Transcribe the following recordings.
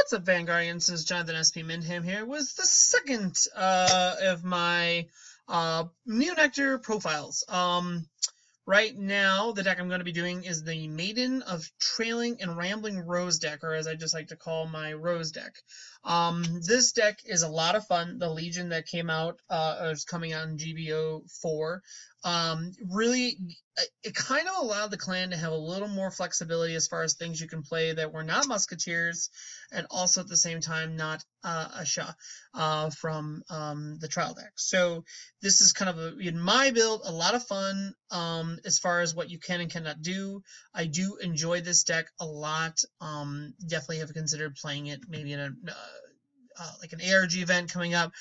What's up, Vanguardians? This is Jonathan SP Mindham here with the second of my Neonectar profiles. Right now, the deck I'm going to be doing is the Maiden of Trailing and Rambling Rose deck, or as I just like to call my Rose deck. This deck is a lot of fun. The Legion that came out is coming out in GBO 4. Really, it kind of allowed the clan to have a little more flexibility as far as things you can play that were not Musketeers, and also at the same time not Asha from the trial deck. So this is kind of, in my build, a lot of fun as far as what you can and cannot do. I do enjoy this deck a lot. Definitely have considered playing it maybe in a like an ARG event coming up,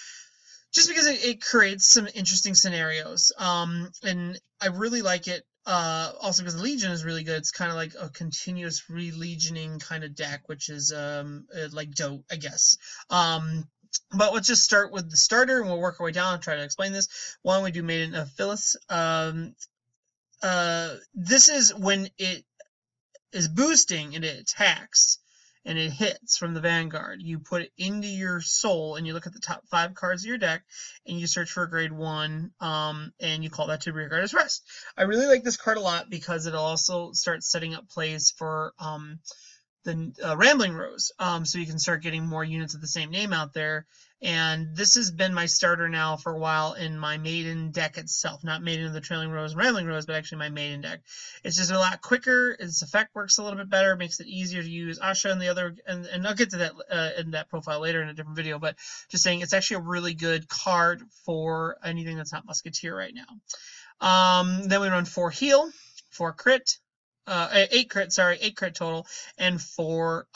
just because it creates some interesting scenarios. And I really like it. Also because the Legion is really good. It's kind of like a continuous re-legioning kind of deck, which is like Dote, I guess. But let's just start with the starter, and we'll work our way down and try to explain this. One, we do Maiden of Phyllis. This is when it is boosting and it attacks and it hits from the Vanguard. You put it into your soul and you look at the top 5 cards of your deck and you search for a grade 1 and you call that to rearguard as rest. I really like this card a lot because it also starts setting up plays for the Rambling Rose, so you can start getting more units of the same name out there. And this has been my starter now for a while in my Maiden deck itself, not Maiden of the Trailing Rose and Rambling Rose, but actually my Maiden deck. It's just a lot quicker. Its effect works a little bit better, makes it easier to use Asha and the other, and I'll get to that in that profile later in a different video. But just saying, it's actually a really good card for anything that's not Musketeer right now. Then we run 4 heal, 4 crit. 8 crit total, and 4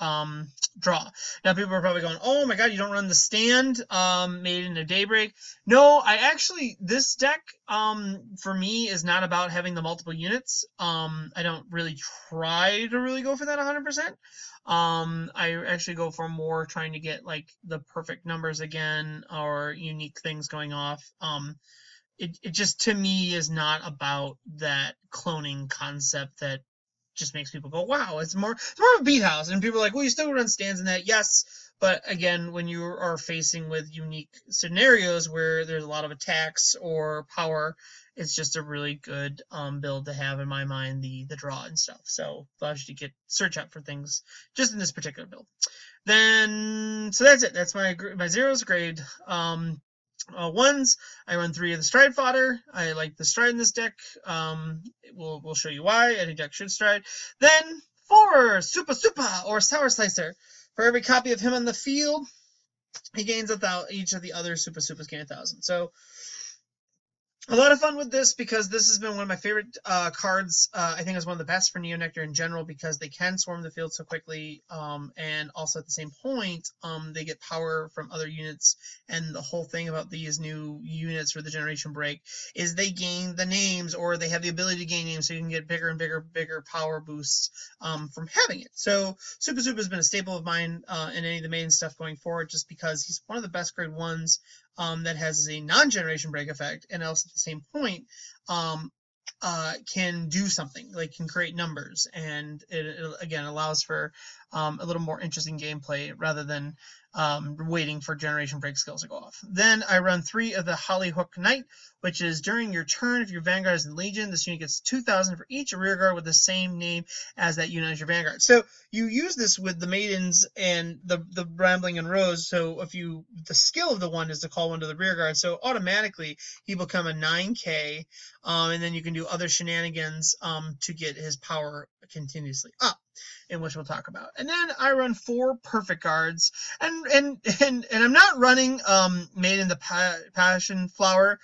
draw. Now people are probably going, oh my god, you don't run the stand Maiden of Daybreak. No, this deck for me is not about having the multiple units. I don't really try to really go for that 100%. I actually go for more trying to get like the perfect numbers again, or unique things going off. It just, to me, is not about that cloning concept that just makes people go, wow. It's more of a beat house, and people are like, well, you still run stands in that. Yes, but again, when you are facing with unique scenarios where there's a lot of attacks or power, it's just a really good build to have, in my mind, the draw and stuff. So allows you to search out for things just in this particular build. Then, so that's it. That's my zeros grade. Ones, I run 3 of the Stride fodder. I like the Stride in this deck. We'll show you why. Any deck should Stride. Then 4 Supa Supa, or Sour Slicer. For every copy of him on the field, he gains 1,000. Each of the other Supa Supas gain 1,000. So a lot of fun with this, because this has been one of my favorite cards. I think it's one of the best for Neonectar in general, because they can swarm the field so quickly, and also at the same point, they get power from other units. And the whole thing about these new units for the generation break is they gain the names, or they have the ability to gain names, so you can get bigger and bigger power boosts from having it. So Supa Supa has been a staple of mine in any of the main stuff going forward, just because he's one of the best grade 1s that has a non-generation break effect, and also at the same point can do something, like can create numbers, and it again allows for a little more interesting gameplay rather than waiting for generation break skills to go off. Then I run 3 of the Hollyhook Knight, which is during your turn, if your Vanguard is in Legion, this unit gets 2,000 for each rearguard with the same name as that unit as your Vanguard. So you use this with the Maidens and the Rambling and Rose. So if the skill of the one is to call one to the rearguard, so automatically he will become a 9k, and then you can do other shenanigans to get his power continuously up, in which we'll talk about. And then I run 4 perfect guards, and I'm not running Maiden the Passion Flower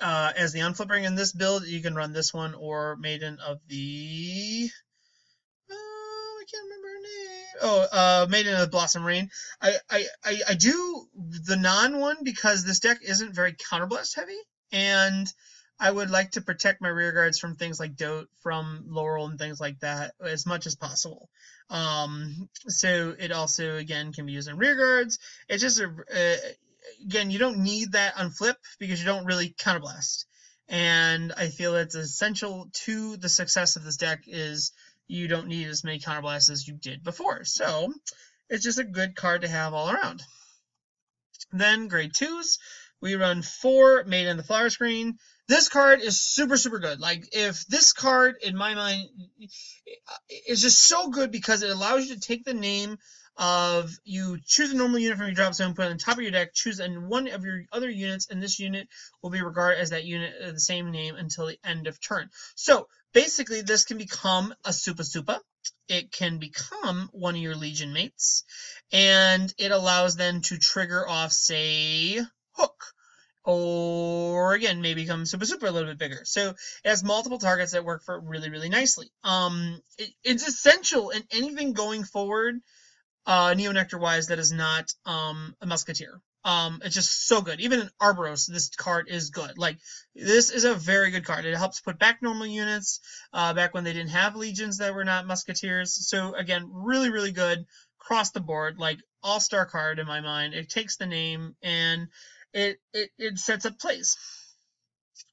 as the unflippering in this build. You can run this one, or Maiden of the I can't remember her name. Maiden of Blossom Rain. I do the non one because this deck isn't very counterblast heavy, and I would like to protect my rear guards from things like Dote, from Laurel, and things like that as much as possible. So it also, again, can be used in rear guards. It's just again, you don't need that unflip because you don't really counterblast. And I feel it's essential to the success of this deck is, you don't need as many counterblasts as you did before. So it's just a good card to have all around. Then grade 2s, we run 4 Made in the Flower Screen. This card is super, super good. Like, if this card, in my mind, is just so good because it allows you to take the name of, you choose a normal unit from your drop zone, put it on the top of your deck, choose one of your other units, and this unit will be regarded as that unit of the same name until the end of turn. So basically, this can become a Supa Supa. It can become one of your Legion mates, and it allows them to trigger off, say, Hook, or again, maybe become Supa Supa a little bit bigger. So it has multiple targets that work for it really, really nicely. It's essential in anything going forward, Neonectar wise, that is not a Musketeer. It's just so good. Even in Arboros, this card is good. Like, this is a very good card. It helps put back normal units, back when they didn't have legions that were not Musketeers. So again, really, really good across the board. Like, all-star card in my mind. It takes the name and it sets up plays.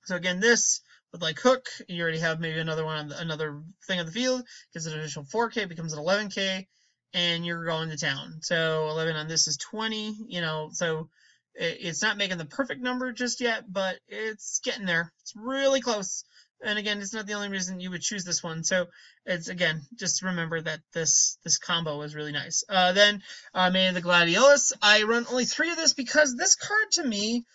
So again, this with like Hook, you already have maybe another one on another thing on the field, gives it an additional 4K, becomes an 11K, and you're going to town. So 11 on this is 20, you know, so it's not making the perfect number just yet, but it's getting there. It's really close. And again, it's not the only reason you would choose this one. So it's, again, just remember that this combo is really nice. Then Made in the Gladiolus. I run only 3 of this because this card to me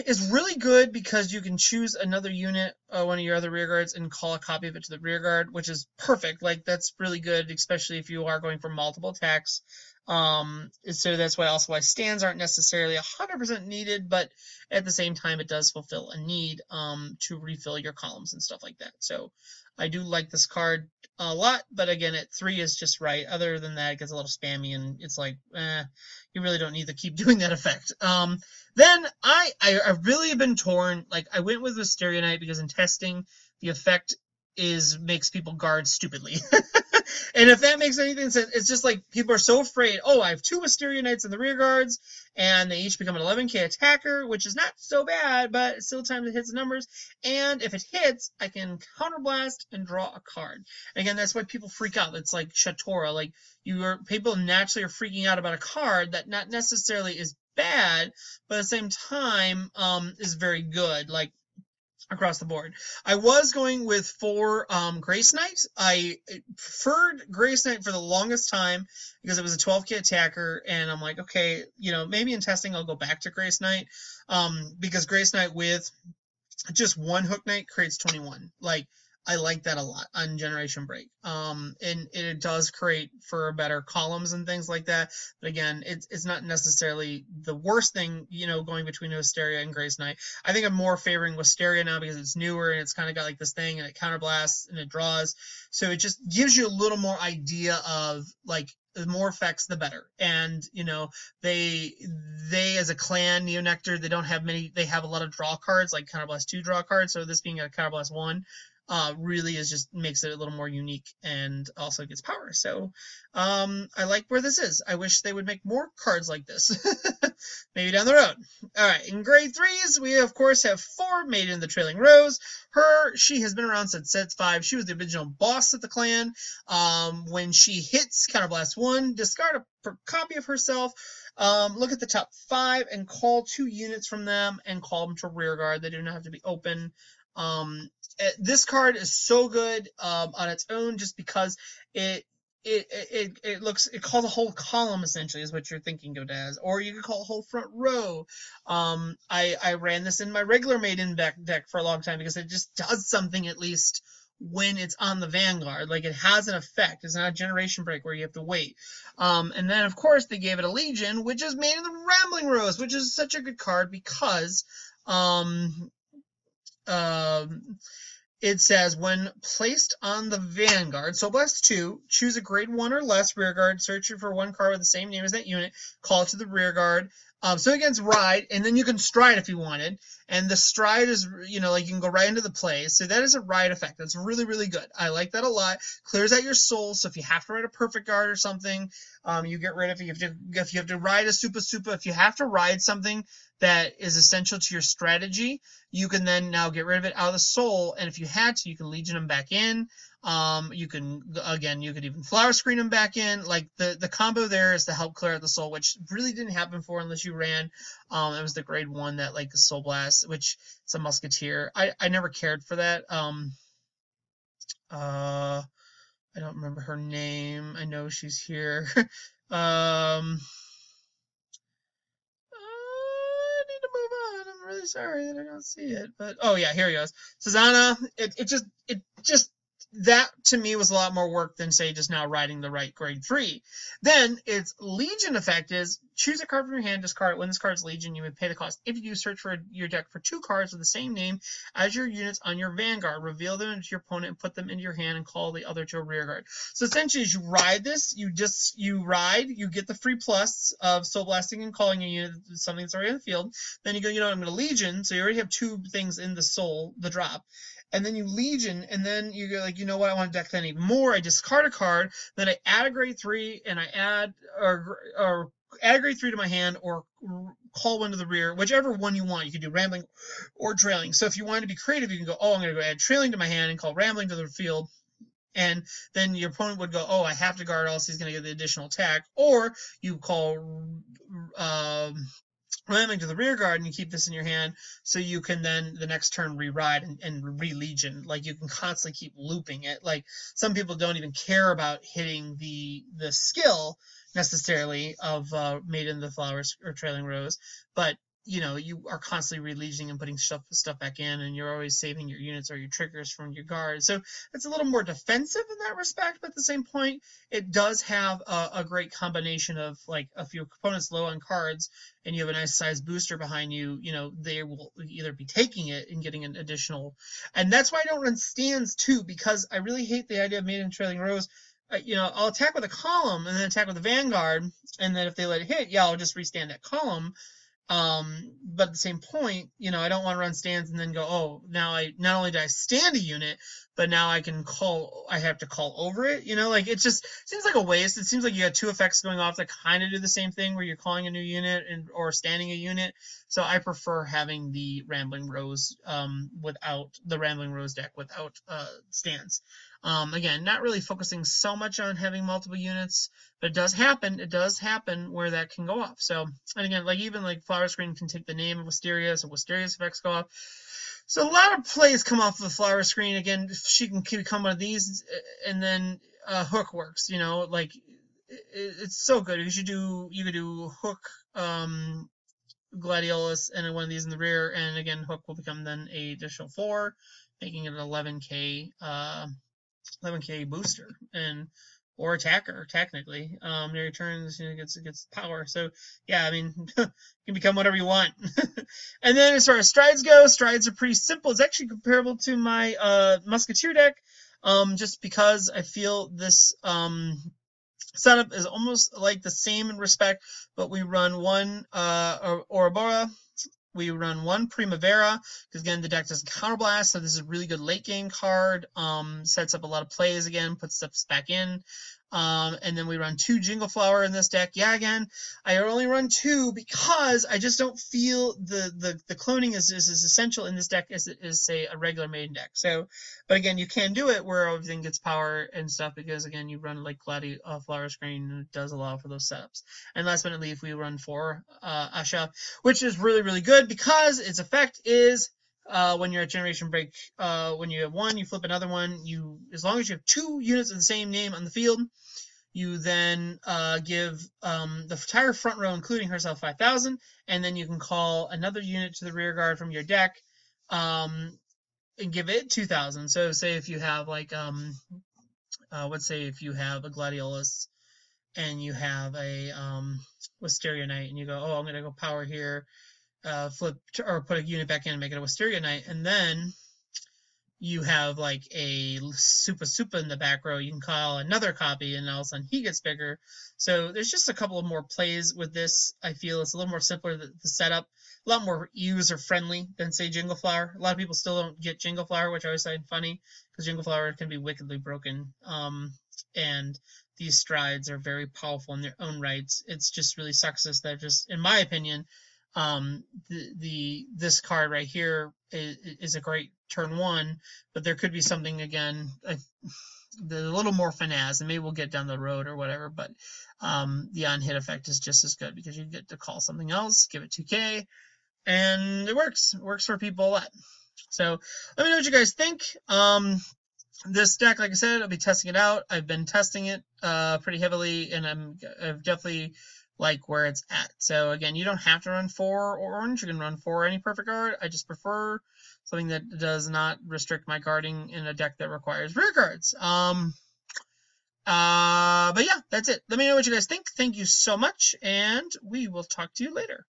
is really good because you can choose another unit, one of your other rear guards, and call a copy of it to the rear guard, which is perfect. Like, that's really good, especially if you are going for multiple attacks. So that's why stands aren't necessarily 100% needed, but at the same time, it does fulfill a need to refill your columns and stuff like that. So I do like this card a lot, but again, at 3 is just right. Other than that, it gets a little spammy, and it's like, you really don't need to keep doing that effect. Then I've really been torn. Like, I went with Wisteria Knight because in testing, the effect makes people guard stupidly. And if that makes anything sense, it's just like people are so afraid, oh, I have 2 Wisteria Knights in the rear guards, and they each become an 11K attacker, which is not so bad, but still times it hits the numbers. And if it hits, I can counterblast and draw a card. And again, that's why people freak out. It's like Shatora. Like, people naturally are freaking out about a card that not necessarily is bad, but at the same time is very good. Like, across the board. I was going with 4 Grace Knight. I preferred Grace Knight for the longest time because it was a 12K attacker, and I'm like, okay, you know, maybe in testing I'll go back to Grace Knight, because Grace Knight with just 1 Hook Knight creates 21. Like, I like that a lot on Generation Break. And it does create for better columns and things like that. But again, it's not necessarily the worst thing, you know, going between Wisteria and Grace Knight. I think I'm more favoring Wisteria now because it's newer and it's kind of got like this thing, and it counterblasts and it draws. So it just gives you a little more idea of, like, the more effects, the better. And, you know, they as a clan, Neonectar, they don't have many, they have a lot of draw cards, like Counterblast 2 draw cards. So this being a Counterblast 1, really just makes it a little more unique and also gets power. So I like where this is. I wish they would make more cards like this. Maybe down the road. All right, in grade 3s, we of course have 4 Made in the Trailing Rose. She has been around since set 5. She was the original boss of the clan. When she hits Counterblast 1, discard a copy of herself. Look at the top 5 and call 2 units from them and call them to rear guard. They do not have to be open. This card is so good on its own, just because it calls a whole column, essentially, is what you're thinking of it as, or you could call a whole front row. I ran this in my regular Maiden deck for a long time because it just does something, at least when it's on the Vanguard. Like, it has an effect. It's not a Generation Break where you have to wait. And then of course they gave it a Legion, which is Made in the Rambling Rose, which is such a good card because it says, when placed on the Vanguard, so Blast 2, choose a grade 1 or less rear guard, search for 1 card with the same name as that unit, call it to the rear guard. So against Ride, and then you can Stride if you wanted. And the Stride is, you know, like, you can go right into the plays. So that is a Ride effect. That's really, really good. I like that a lot. Clears out your soul. So if you have to ride a Perfect Guard or something, you get rid of it. If you have to ride a Supa Supa, if you have to ride something that is essential to your strategy, you can then now get rid of it out of the soul. And if you had to, you can Legion them back in. You can, again, you could even flower screen them back in. Like the combo there is to help clear out the soul, which really didn't happen before unless you ran. It was the grade 1 that like the Soul Blast, which it's a musketeer. I never cared for that. I don't remember her name. I know she's here. I need to move on. I'm really sorry that I don't see it, but oh yeah, here he goes. Susanna. It just that to me was a lot more work than say just now riding the right grade 3. Then its Legion effect is choose a card from your hand, discard it. When this card's Legion, you may pay the cost. If you do, search for your deck for 2 cards with the same name as your units on your vanguard. Reveal them to your opponent and put them into your hand and call the other to a rear guard. So essentially, as you ride this, you get the free plus of Soul Blasting and calling a unit, something that's already in the field. Then you go, I'm going to Legion, so you already have 2 things in the Soul, the drop. And then you Legion, and then you go like, what, I want to deck that even more. I discard a card, then I add a grade 3, and I add or add a grade 3 to my hand, or call one to the rear, whichever one you want. You can do Rambling or Trailing. So if you want to be creative, you can go, I'm going to go add Trailing to my hand and call Rambling to the field. And then your opponent would go, I have to guard, else he's going to get the additional attack. Or you call Rambling to the rear guard, and you keep this in your hand, so you can then the next turn re-ride and re-Legion. Like, you can constantly keep looping it. Like, some people don't even care about hitting the skill necessarily of Maiden of the Flowers or Trailing Rose, but you are constantly re-legioning and putting stuff back in, and you're always saving your units or your triggers from your guard. So it's a little more defensive in that respect, but at the same point, it does have a great combination of, like, if your opponent's low on cards and you have a nice size booster behind you, they will either be taking it and getting an additional. And that's why I don't run stands too, because I really hate the idea of Maiden Trailing Rose. I'll attack with a column and then attack with a vanguard, and then if they let it hit, I'll just restand that column. But at the same point, I don't want to run stands and then go, now I not only did I stand a unit, but now I have to call over it. Like, it just seems like a waste. It seems like you got 2 effects going off that kind of do the same thing, where you're calling a new unit or standing a unit. So I prefer having the Rambling Rose without the Rambling Rose deck without stands. Again, not really focusing so much on having multiple units, but it does happen. It does happen where that can go off. So, and again, even Flower Screen can take the name of Wisteria, so Wisteria's effects go off. So a lot of plays come off of the Flower Screen. Again, she can become one of these, and then Hook works. It's so good. You could do Hook, Gladiolus, and one of these in the rear, and again, Hook will become then a additional 4, making it an 11k booster or attacker technically. Near your turns, gets power. So yeah, you can become whatever you want. And then as far as strides go, strides are pretty simple. It's actually comparable to my musketeer deck, just because I feel this setup is almost like the same in respect, but we run one Ouroboros. We run one Primavera, because again, the deck doesn't counterblast, so this is a really good late game card. Sets up a lot of plays again, puts stuff back in. And then we run 2 Jingle Flower in this deck. Yeah, again, I only run 2 because I just don't feel the cloning is as essential in this deck as it is, say, a regular Maiden deck. So, but again, you can do it where everything gets power and stuff, because again, you run like Flower Screen, and it does allow for those setups. And last but not least, we run 4 Asha, which is really, really good because its effect is when you're at Generation Break, when you have 1, you flip another one. As long as you have 2 units of the same name on the field, you then give the entire front row, including herself, 5,000, and then you can call another unit to the rear guard from your deck, and give it 2,000. So say if you have let's say if you have a Gladiolus and you have a Wisteria Knight, and you go, I'm gonna go power here, flip or put a unit back in and make it a Wisteria Knight, and then you have like a Supa in the back row, you can call another copy, and all of a sudden he gets bigger. So there's just a couple of more plays with this. I feel it's a little more simpler, the setup, a lot more user friendly than, say, Jingle Flower. A lot of people still don't get Jingle Flower, which I always find funny, because Jingle Flower can be wickedly broken. And these strides are very powerful in their own rights. It's just really success that just, in my opinion, this card right here is a great turn 1, but there could be something again, a little more finesse, and maybe we'll get down the road or whatever, but the on-hit effect is just as good because you get to call something else, give it 2k, and it works. It works for people a lot. So let me know what you guys think. This deck, like I said, I'll be testing it out. I've been testing it pretty heavily, and I've definitely like where it's at. So again, you don't have to run 4 orange. You can run 4 any perfect guard. I just prefer something that does not restrict my guarding in a deck that requires rear guards. But yeah, that's it. Let me know what you guys think. Thank you so much, and we will talk to you later.